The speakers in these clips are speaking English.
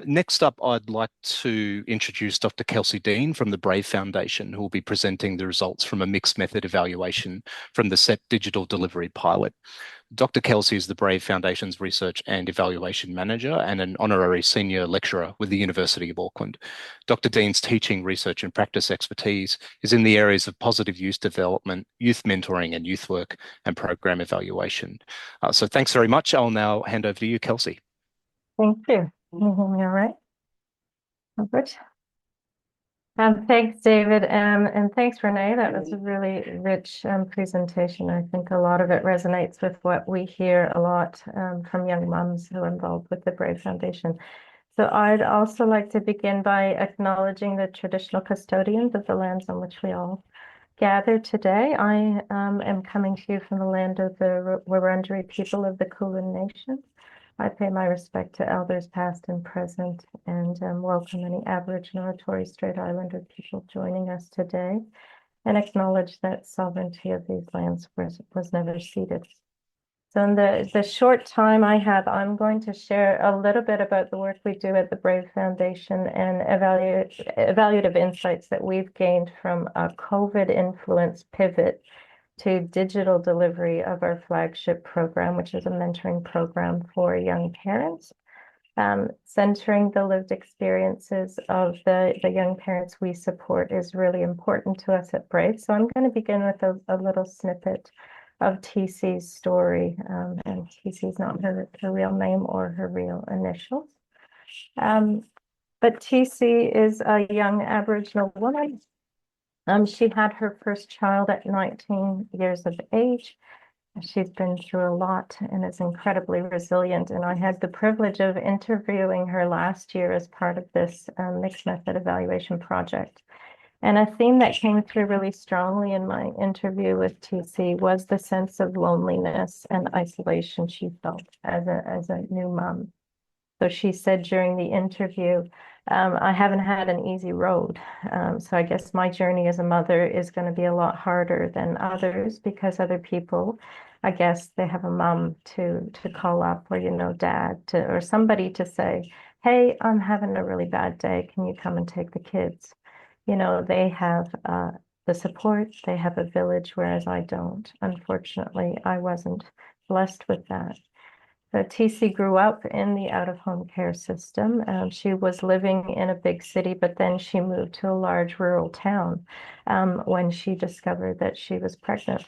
Next up, I'd like to introduce Dr. Kelsey Deane from the Brave Foundation, who will be presenting the results from a mixed method evaluation from the SEPT digital delivery pilot. Dr. Kelsey is the Brave Foundation's Research and Evaluation Manager and an honorary senior lecturer with the University of Auckland. Dr. Deane's teaching, research and practice expertise is in the areas of positive youth development, youth mentoring and youth work, and program evaluation. So thanks very much. I'll now hand over to you, Kelsey. Thank you. Can you hear me all right? Oh, good. Thanks, David, and thanks, Renee. That was a really rich presentation. I think a lot of it resonates with what we hear a lot from young mums who are involved with the Brave Foundation. So I'd also like to begin by acknowledging the traditional custodians of the lands on which we all gather today. I am coming to you from the land of the Wurundjeri people of the Kulin Nation. I pay my respect to elders past and present and welcome any Aboriginal or Torres Strait Islander people joining us today and acknowledge that sovereignty of these lands was never ceded. So in the short time I have, I'm going to share a little bit about the work we do at the Brave Foundation and evaluative insights that we've gained from a COVID-influenced pivot to digital delivery of our flagship program, which is a mentoring program for young parents, centering the lived experiences of the young parents we support is really important to us at Brave. So I'm going to begin with a little snippet of TC's story, and TC's not her real name or her real initials. But TC is a young Aboriginal woman. She had her first child at 19 years of age. She's been through a lot and is incredibly resilient. And I had the privilege of interviewing her last year as part of this mixed method evaluation project. And a theme that came through really strongly in my interview with TC was the sense of loneliness and isolation she felt as a new mom. So she said during the interview, I haven't had an easy road. So I guess my journey as a mother is going to be a lot harder than others because other people, I guess they have a mom to call up or, dad or somebody to say, hey, I'm having a really bad day. Can you come and take the kids? They have the support, they have a village, whereas I don't. Unfortunately, I wasn't blessed with that. So TC grew up in the out-of-home care system. She was living in a big city, but then she moved to a large rural town when she discovered that she was pregnant.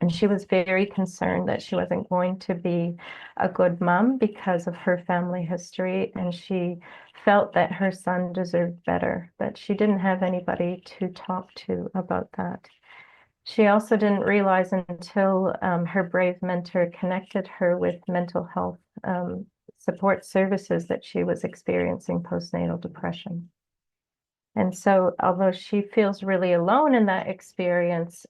And she was very concerned that she wasn't going to be a good mom because of her family history. And she felt that her son deserved better, but she didn't have anybody to talk to about that. She also didn't realize until her Brave mentor connected her with mental health support services that she was experiencing postnatal depression. And so although she feels really alone in that experience,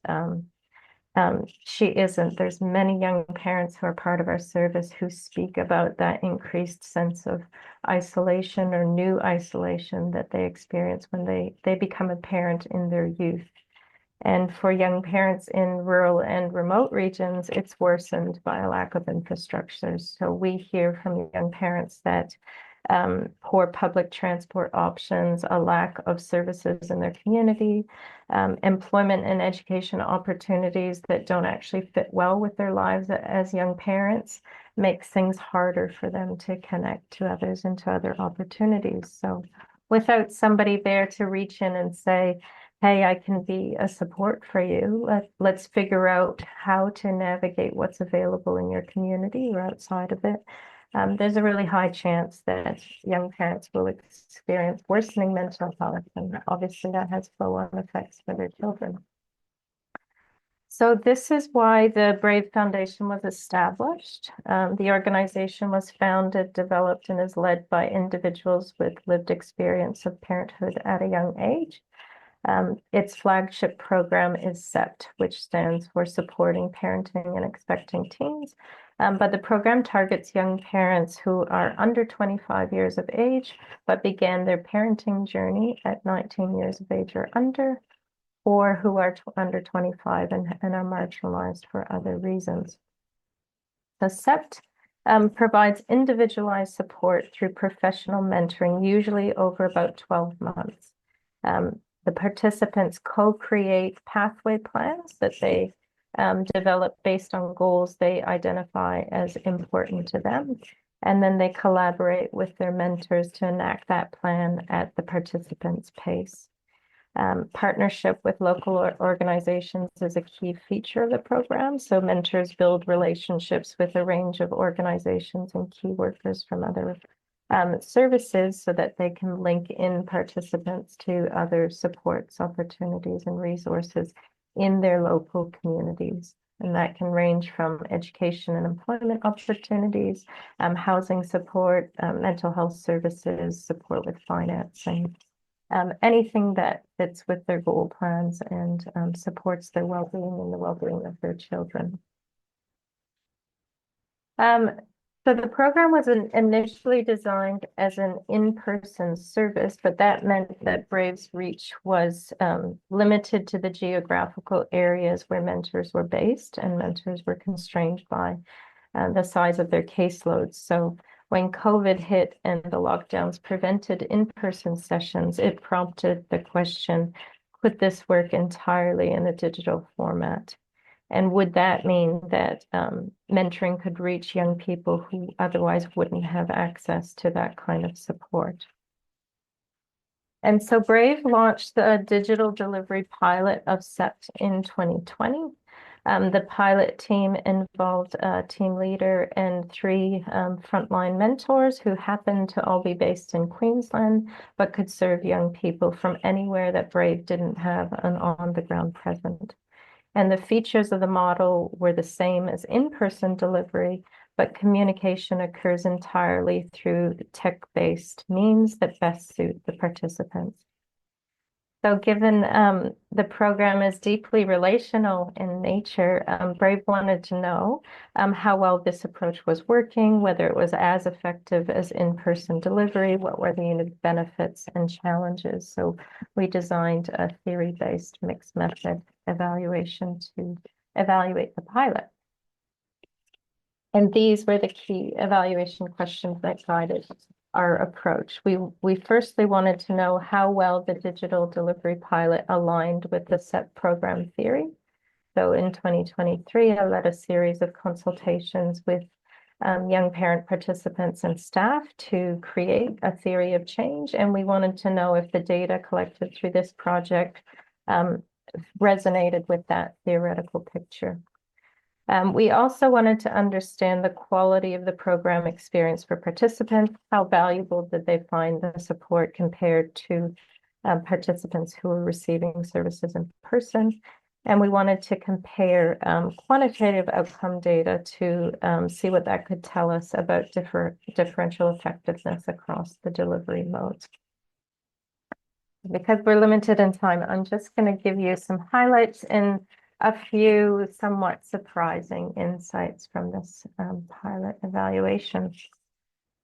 she isn't. There's many young parents who are part of our service who speak about that increased sense of isolation or new isolation that they experience when they become a parent in their youth. And for young parents in rural and remote regions, it's worsened by a lack of infrastructure. So we hear from young parents that poor public transport options, a lack of services in their community, employment and education opportunities that don't actually fit well with their lives as young parents makes things harder for them to connect to others and to other opportunities. So without somebody there to reach in and say, hey, I can be a support for you. Let's figure out how to navigate what's available in your community or outside of it. There's a really high chance that young parents will experience worsening mental health, and obviously that has flow-on effects for their children. So this is why the Brave Foundation was established. The organization was founded, developed, and is led by individuals with lived experience of parenthood at a young age. Its flagship program is SEPT, which stands for Supporting Parenting and Expecting Teens. But the program targets young parents who are under 25 years of age, but began their parenting journey at 19 years of age or under, or who are under 25 and are marginalized for other reasons. The SEPT provides individualized support through professional mentoring, usually over about 12 months. The participants co-create pathway plans that they develop based on goals they identify as important to them. And then they collaborate with their mentors to enact that plan at the participants' pace. Partnership with local organizations is a key feature of the program. So mentors build relationships with a range of organizations and key workers from other services so that they can link in participants to other supports, opportunities, and resources in their local communities. And that can range from education and employment opportunities, housing support, mental health services, support with financing, anything that fits with their goal plans and supports their well-being and the well-being of their children. So the program was initially designed as an in-person service, but that meant that Brave's reach was limited to the geographical areas where mentors were based, and mentors were constrained by the size of their caseloads. So when COVID hit and the lockdowns prevented in-person sessions, it prompted the question, could this work entirely in a digital format? And would that mean that mentoring could reach young people who otherwise wouldn't have access to that kind of support? And so Brave launched the digital delivery pilot of SEPT in 2020. The pilot team involved a team leader and three frontline mentors who happened to all be based in Queensland, but could serve young people from anywhere that Brave didn't have an on-the-ground presence. And the features of the model were the same as in-person delivery, but communication occurs entirely through tech-based means that best suit the participants. So given the program is deeply relational in nature, Brave wanted to know how well this approach was working, whether it was as effective as in-person delivery, what were the unique benefits and challenges. So we designed a theory-based mixed method evaluation to evaluate the pilot. And these were the key evaluation questions that guided our approach. We firstly wanted to know how well the digital delivery pilot aligned with the SEPT program theory. So in 2023, I led a series of consultations with young parent participants and staff to create a theory of change. And we wanted to know if the data collected through this project resonated with that theoretical picture. We also wanted to understand the quality of the program experience for participants. How valuable did they find the support compared to participants who were receiving services in person? And we wanted to compare quantitative outcome data to see what that could tell us about differential effectiveness across the delivery modes. Because we're limited in time, I'm just going to give you some highlights and a few somewhat surprising insights from this pilot evaluation.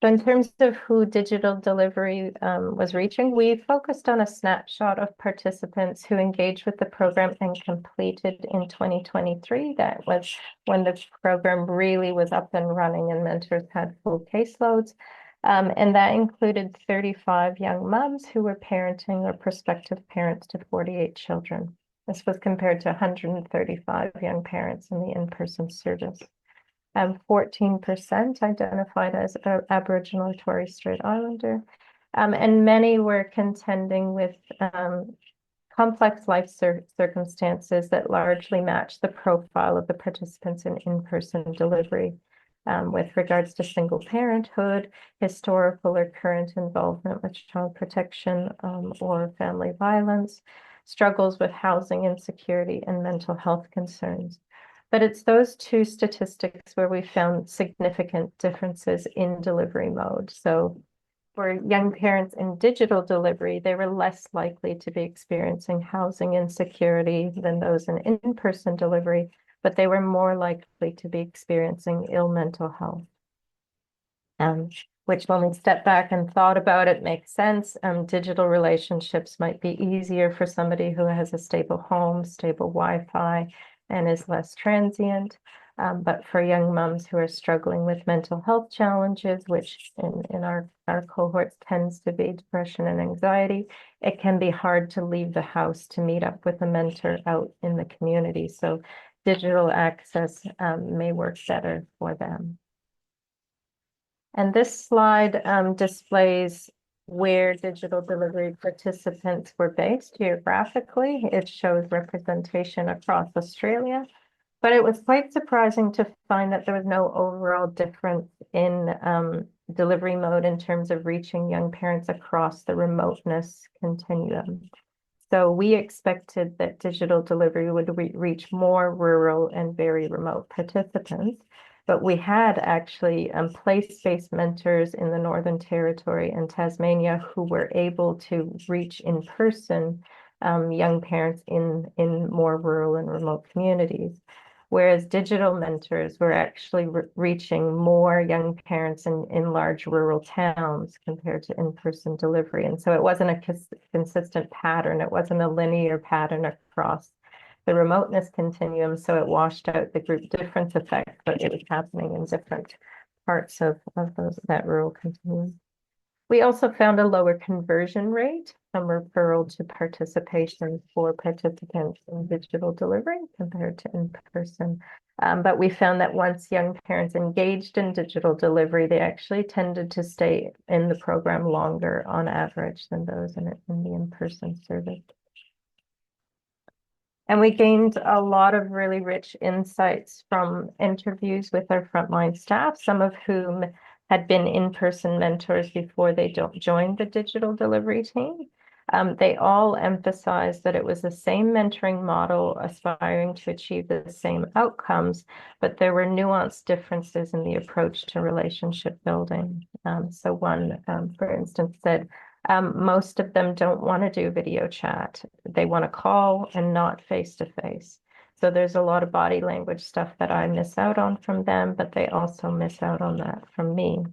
So in terms of who digital delivery was reaching, we focused on a snapshot of participants who engaged with the program and completed in 2023. That was when the program really was up and running and mentors had full caseloads. And that included 35 young moms who were parenting or prospective parents to 48 children. This was compared to 135 young parents in the in-person service. 14% identified as Aboriginal or Torres Strait Islander, and many were contending with complex life circumstances that largely match the profile of the participants in in-person delivery, with regards to single parenthood, historical or current involvement with child protection or family violence, struggles with housing insecurity, and mental health concerns. But it's those two statistics where we found significant differences in delivery mode. So for young parents in digital delivery, they were less likely to be experiencing housing insecurity than those in in-person delivery, but they were more likely to be experiencing ill mental health. Which when we step back and thought about it makes sense. Digital relationships might be easier for somebody who has a stable home, stable Wi-Fi, and is less transient. But for young moms who are struggling with mental health challenges, which in our cohorts tends to be depression and anxiety, it can be hard to leave the house to meet up with a mentor out in the community. So digital access may work better for them. And this slide displays where digital delivery participants were based geographically. It shows representation across Australia, but it was quite surprising to find that there was no overall difference in delivery mode in terms of reaching young parents across the remoteness continuum. So we expected that digital delivery would reach more rural and very remote participants, but we had actually place-based mentors in the Northern Territory and Tasmania who were able to reach in person young parents in more rural and remote communities. Whereas digital mentors were actually reaching more young parents in large rural towns compared to in-person delivery. And so it wasn't a consistent pattern. It wasn't a linear pattern across the remoteness continuum. So it washed out the group difference effect, but it was happening in different parts of that rural continuum. We also found a lower conversion rate from referral to participation for participants in digital delivery compared to in-person. But we found that once young parents engaged in digital delivery, they actually tended to stay in the program longer on average than those in the in-person service. And we gained a lot of really rich insights from interviews with our frontline staff, some of whom had been in-person mentors before they joined the digital delivery team. They all emphasized that it was the same mentoring model aspiring to achieve the same outcomes, but there were nuanced differences in the approach to relationship building. So one, for instance, said, most of them don't want to do video chat. They want to call and not face-to-face. So there's a lot of body language stuff that I miss out on from them, but they also miss out on that from me.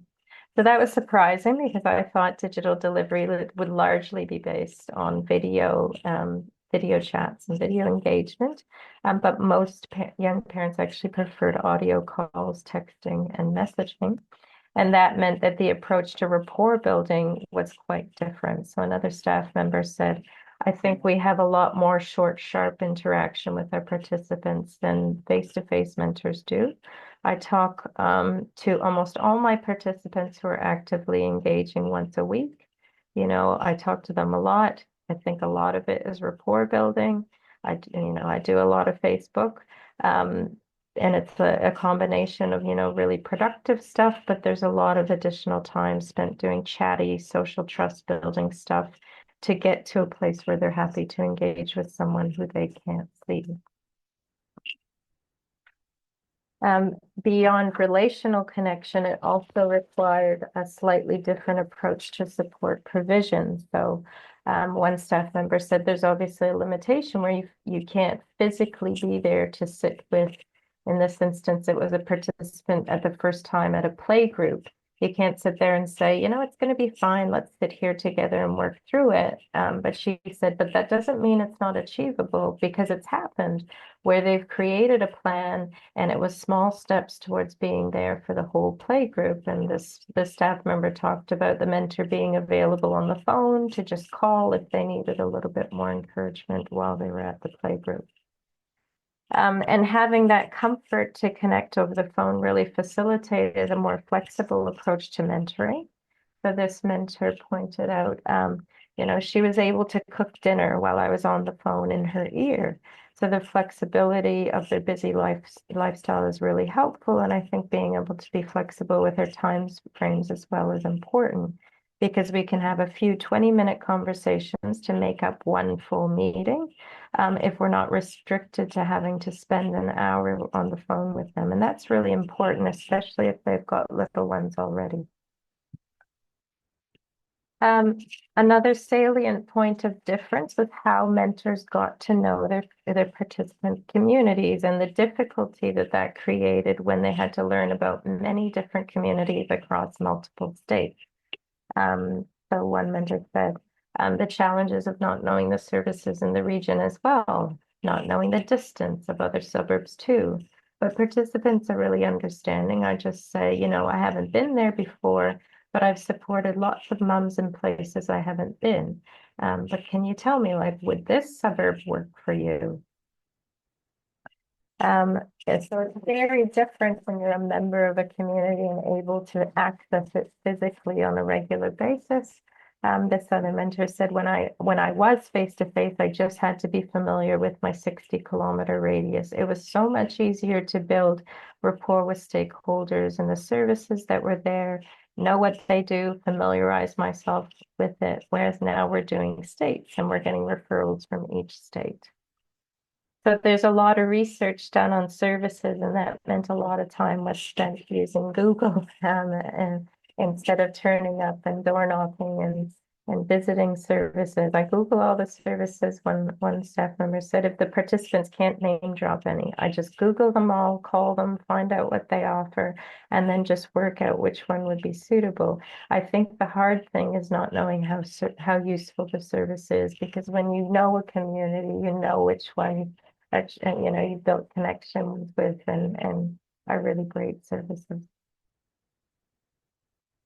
So that was surprising because I thought digital delivery would largely be based on video chats and video engagement. But most young parents actually preferred audio calls, texting, and messaging. And that meant that the approach to rapport building was quite different. So another staff member said, I think we have a lot more short, sharp interaction with our participants than face-to-face mentors do. I talk to almost all my participants who are actively engaging once a week. You know, I talk to them a lot. I think a lot of it is rapport building. I do a lot of Facebook. And it's a combination of, really productive stuff, but there's a lot of additional time spent doing chatty social trust building stuff to get to a place where they're happy to engage with someone who they can't see. Beyond relational connection, it also required a slightly different approach to support provision. So one staff member said there's obviously a limitation where you can't physically be there to sit with. In this instance, it was a participant at the first time at a play group. You can't sit there and say, it's going to be fine. Let's sit here together and work through it. But she said, but that doesn't mean it's not achievable because it's happened where they've created a plan and it was small steps towards being there for the whole play group. And the staff member talked about the mentor being available on the phone to just call if they needed a little bit more encouragement while they were at the play group. And having that comfort to connect over the phone really facilitated a more flexible approach to mentoring. So this mentor pointed out, she was able to cook dinner while I was on the phone in her ear. So the flexibility of their busy lifestyle is really helpful. And I think being able to be flexible with our time frames as well is important because we can have a few 20-minute conversations to make up one full meeting if we're not restricted to having to spend an hour on the phone with them. And that's really important, especially if they've got little ones already. Another salient point of difference was how mentors got to know their participant communities and the difficulty that created when they had to learn about many different communities across multiple states. So one mentor said, the challenges of not knowing the services in the region as well, not knowing the distance of other suburbs too. But participants are really understanding. I just say, you know, I haven't been there before, but I've supported lots of mums in places I haven't been. But can you tell me, like, would this suburb work for you? So it's very different when you're a member of a community and able to access it physically on a regular basis. This other mentor said when I was face to face, I just had to be familiar with my 60-kilometer radius. It was so much easier to build rapport with stakeholders and the services that were there, know what they do, familiarize myself with it. Whereas now we're doing states and we're getting referrals from each state. So there's a lot of research done on services, and that meant a lot of time was spent using Google and instead of turning up and door knocking and visiting services. I Google all the services. One staff member said if the participants can't name drop any, I just Google them all, call them, find out what they offer, and then just work out which one would be suitable. I think the hard thing is not knowing how useful the service is, because when you know a community, you know which one you know, you built connections with and are really great services.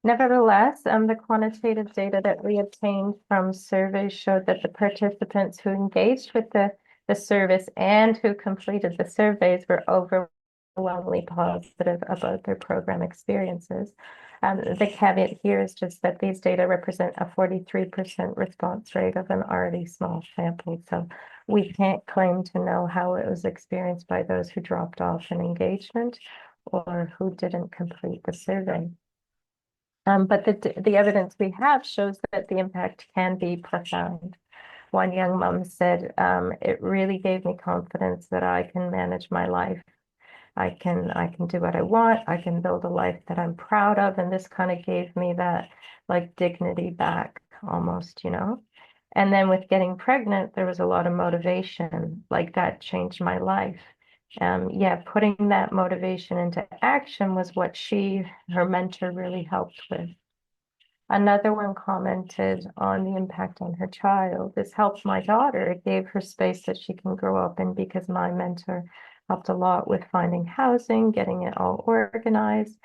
Nevertheless, the quantitative data that we obtained from surveys showed that the participants who engaged with the service and who completed the surveys were overwhelmingly positive about their program experiences. The caveat here is just that these data represent a 43% response rate of an already small sample. So we can't claim to know how it was experienced by those who dropped off in engagement or who didn't complete the survey. But the evidence we have shows that the impact can be profound. One young mom said, it really gave me confidence that I can manage my life. I can do what I want. I can build a life that I'm proud of. And this kind of gave me that like dignity back almost, you know. And then with getting pregnant, there was a lot of motivation. Like that changed my life. Yeah, putting that motivation into action was what her mentor really helped with. Another one commented on the impact on her child. This helped my daughter. It gave her space that she can grow up in, because my mentor helped a lot with finding housing, getting it all organized.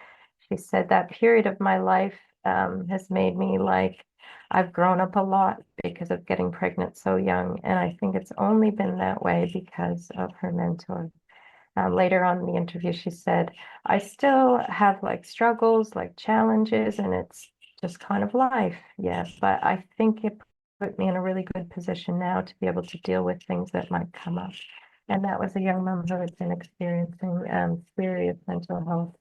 She said that period of my life has made me like I've grown up a lot because of getting pregnant so young. And I think it's only been that way because of her mentor. Later on in the interview, she said, I still have like struggles, like challenges, and it's just kind of life. Yeah, but I think it put me in a really good position now to be able to deal with things that might come up. And that was a young mom who had been experiencing serious mental health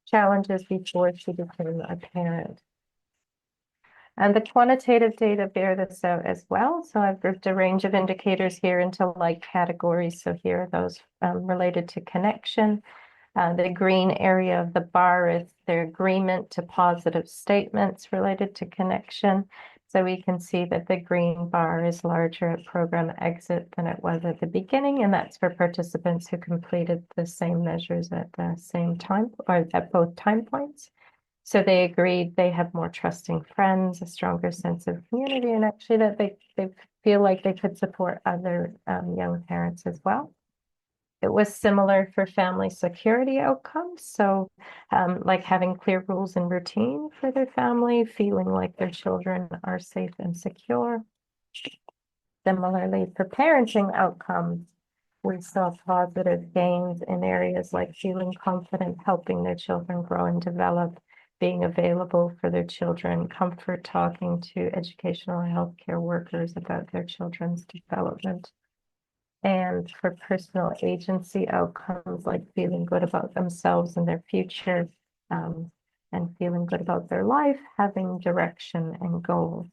challenges before she became a parent. And the quantitative data bear this out as well. So I've grouped a range of indicators here into like categories. So here are those related to connection. The green area of the bar is their agreement to positive statements related to connection. So we can see that the green bar is larger at program exit than it was at the beginning, and that's for participants who completed the same measures at the same time or at both time points. So they agreed they have more trusting friends, a stronger sense of community, and actually that they feel like they could support other young parents as well. It was similar for family security outcomes. So like having clear rules and routine for their family, feeling like their children are safe and secure. Similarly, for parenting outcomes, we saw positive gains in areas like feeling confident, helping their children grow and develop, being available for their children, comfort talking to educational and healthcare workers about their children's development. And for personal agency outcomes like feeling good about themselves and their future, and feeling good about their life, having direction and goals.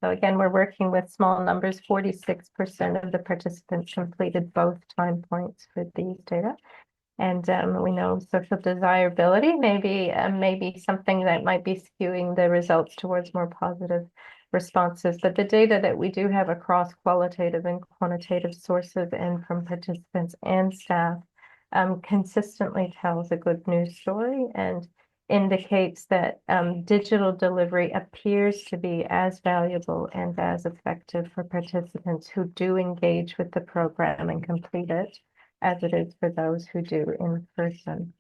So again, we're working with small numbers. 46% of the participants completed both time points for these data. And we know social desirability maybe something that might be skewing the results towards more positive responses. But the data that we do have across qualitative and quantitative sources and from participants and staff consistently tells a good news story and indicates that digital delivery appears to be as valuable and as effective for participants who do engage with the program and complete it as it is for those who do in person.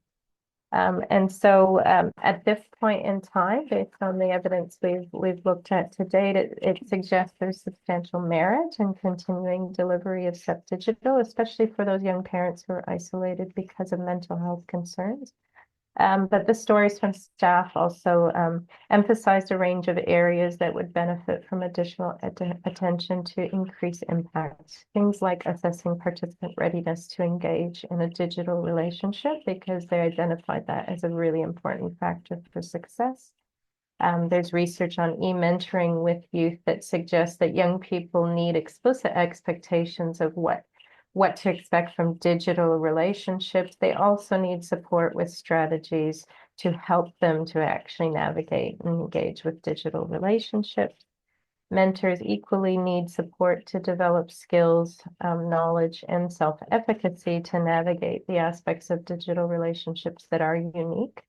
And so at this point in time, based on the evidence we've looked at to date, it suggests there's substantial merit in continuing delivery of SEPT Digital, especially for those young parents who are isolated because of mental health concerns. But the stories from staff also emphasized a range of areas that would benefit from additional attention to increase impact. Things like assessing participant readiness to engage in a digital relationship, because they identified that as a really important factor for success. There's research on e-mentoring with youth that suggests that young people need explicit expectations of what to expect from digital relationships. They also need support with strategies to help them to actually navigate and engage with digital relationships. Mentors equally need support to develop skills, knowledge, and self-efficacy to navigate the aspects of digital relationships that are unique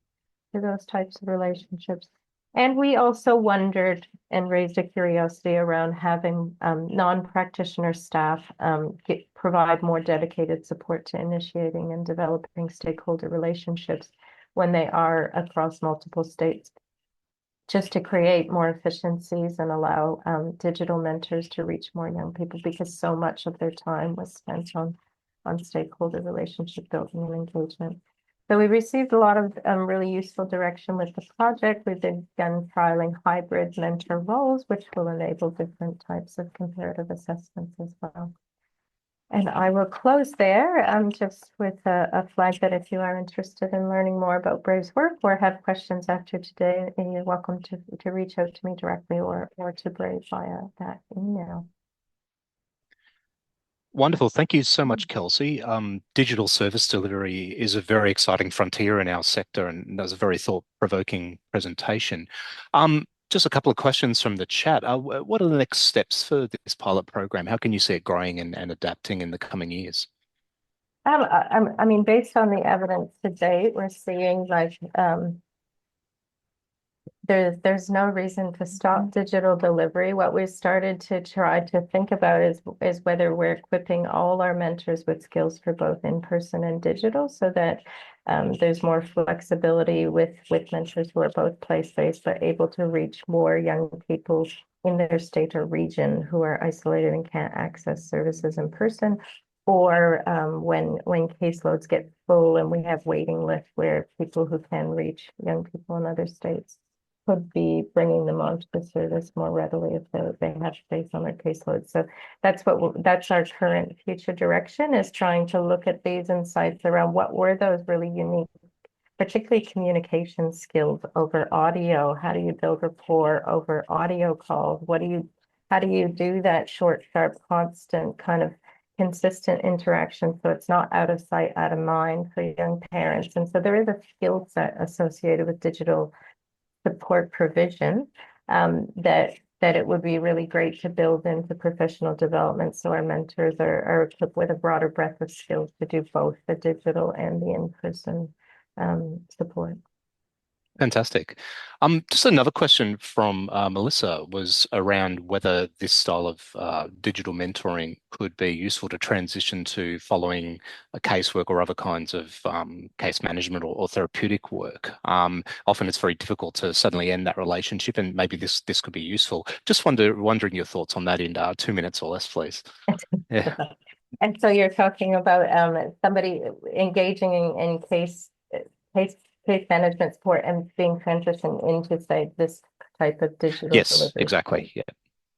to those types of relationships. And we also wondered and raised a curiosity around having non-practitioner staff provide more dedicated support to initiating and developing stakeholder relationships when they are across multiple states, just to create more efficiencies and allow digital mentors to reach more young people, because so much of their time was spent on stakeholder relationship building and engagement. So we received a lot of really useful direction with the project. We've begun trialing hybrid mentor roles, which will enable different types of comparative assessments as well. And I will close there just with a flag that if you are interested in learning more about Brave's work or have questions after today, you're welcome to reach out to me directly or to Brave via that email. Wonderful. Thank you so much, Kelsey. Digital service delivery is a very exciting frontier in our sector, and that was a very thought-provoking presentation. Just a couple of questions from the chat. What are the next steps for this pilot program? How can you see it growing and adapting in the coming years? I mean, based on the evidence to date, we're seeing like there's no reason to stop digital delivery. What we've started to try to think about is whether we're equipping all our mentors with skills for both in-person and digital, so that there's more flexibility with mentors who are both place-based but able to reach more young people in their state or region who are isolated and can't access services in person, or when caseloads get full and we have waiting lists where people who can reach young people in other states could be bringing them onto the service more readily if they have space on their caseload. So that's that's our current future direction, is trying to look at these insights around what were those really unique, particularly communication skills over audio. How do you build rapport over audio calls? How do you do that short, sharp, constant kind of consistent interaction so it's not out of sight, out of mind for young parents? And so there is a skill set associated with digital support provision that it would be really great to build into professional development, so our mentors are equipped with a broader breadth of skills to do both the digital and the in-person support. Fantastic. Just another question from Melissa was around whether this style of digital mentoring could be useful to transition to following a casework or other kinds of case management or therapeutic work. Often it's very difficult to suddenly end that relationship, and maybe this could be useful. Just wondering your thoughts on that in 2 minutes or less, please. Yeah. And so you're talking about somebody engaging in case management support and being transitioned into, say, this type of digital Yes, delivery. exactly. Yeah.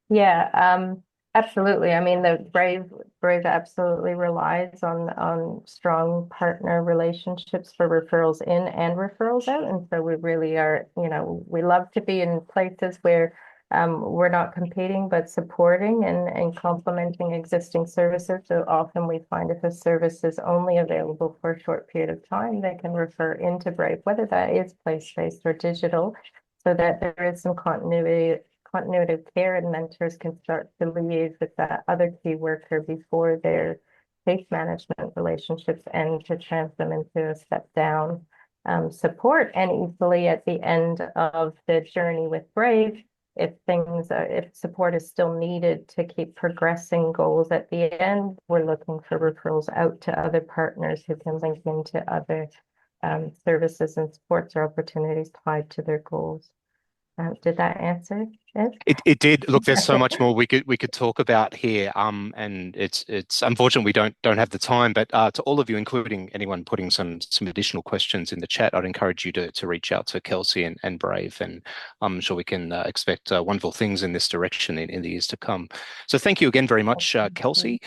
Yeah, absolutely. I mean, the Brave absolutely relies on strong partner relationships for referrals in and referrals out. And so we really are, we love to be in places where we're not competing, but supporting and complementing existing services. So often we find if a service is only available for a short period of time, they can refer into Brave, whether that is place-based or digital, so that there is some continuity of care, and mentors can start to liaise with that other key worker before their case management relationships and to transfer them into a step down support. And equally at the end of the journey with Brave, if support is still needed to keep progressing goals at the end, we're looking for referrals out to other partners who can link into other services and supports or opportunities tied to their goals. Did that answer it? It did. Look, there's so much more we could talk about here, and it's unfortunate we don't have the time. But to all of you, including anyone putting some additional questions in the chat, I'd encourage you to reach out to Kelsey and Brave, and I'm sure we can expect wonderful things in this direction in the years to come. So thank you again very much, Kelsey.